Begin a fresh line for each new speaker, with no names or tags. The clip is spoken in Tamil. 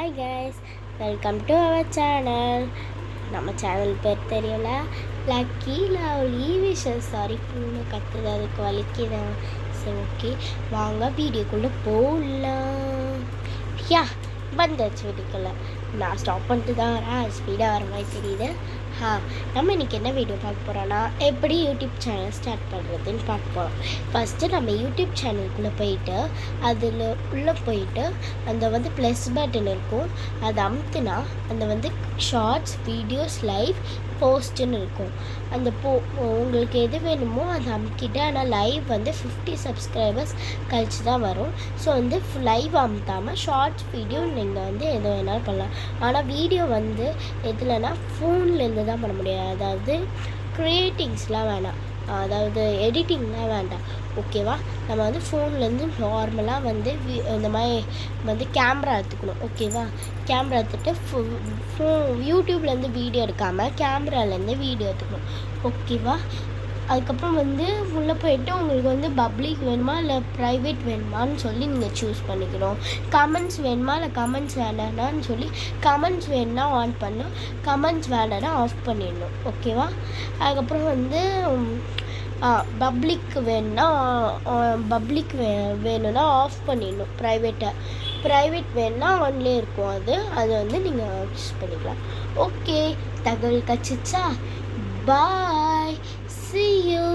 Hi guys, welcome to our channel. நம்ம சேனல் பேர் தெரியல, லக்கி லவ்லி விஷஸ். சாரி, பூனை கத்துது, அதுக்கு வலிக்குதான். சரி, ஓகே, வாங்க வீடியோக்குள்ளே போகலாம். வந்தாச்சு வீடியோக்குள்ளே. நான் ஸ்டாப் பண்ணிட்டு தான் வரேன், ஸ்பீடாக வர மாதிரி தெரியுது. நம்ம இன்றைக்கி என்ன வீடியோ பார்க்க போகிறோன்னா, எப்படி யூடியூப் சேனல் ஸ்டார்ட் பண்ணுறதுன்னு பார்க்க போகிறோம். ஃபஸ்ட்டு நம்ம யூடியூப் சேனலுக்குள்ளே போயிட்டு அதில் உள்ளே போயிட்டு அந்த ப்ளஸ் பட்டன் இருக்கும், அதை அமுத்துனா அந்த ஷார்ட்ஸ், வீடியோஸ், லைவ், போஸ்ட்டுன்னு இருக்கும். அந்த உங்களுக்கு எது வேணுமோ அதை அமுக்கிட்டு, ஆனால் லைவ் 50 சப்ஸ்கிரைபர்ஸ் கழிச்சு தான் வரும். ஸோ லைவ் அமுத்தாமல் ஷார்ட்ஸ், வீடியோ நீங்கள் எது வேணாலும் பண்ணலாம். ஆனால் வீடியோ எதுலனா ஃபோன்லேருந்து தான் பண்ண முடியாது. அதாவது க்ரியேட்டிங்ஸ்லாம் வேணாம், அதாவது எடிட்டிங்லாம் வேண்டாம், ஓகேவா? நம்ம ஃபோன்லேருந்து நார்மலாக இந்த மாதிரி கேமரா எடுத்துக்கணும், ஓகேவா? கேமரா எடுத்துகிட்டு யூடியூப்லேருந்து வீடியோ எடுக்காமல் கேமராலேருந்து வீடியோ எடுத்துக்கணும், ஓகேவா? அதுக்கப்புறம் உள்ளே போய்ட்டு உங்களுக்கு பப்ளிக் வேணுமா இல்லை ப்ரைவேட் வேணுமான்னு சொல்லி நீங்கள் சூஸ் பண்ணிக்கணும். கமெண்ட்ஸ் வேணுமா இல்லை கமெண்ட்ஸ் வேண்டானான்னு சொல்லி, கமெண்ட்ஸ் வேணுன்னா ஆன் பண்ணணும், கமெண்ட்ஸ் வேண்டானா ஆஃப் பண்ணிடணும், ஓகேவா? அதுக்கப்புறம் பப்ளிக் வேணும்னா ஆஃப் பண்ணிடணும். ப்ரைவேட் வேணுன்னா ஆன்லேயே இருக்கும். அது நீங்கள் யூஸ் பண்ணிக்கலாம். ஓகே, தகவல் கச்சிச்சா? பாய், see you.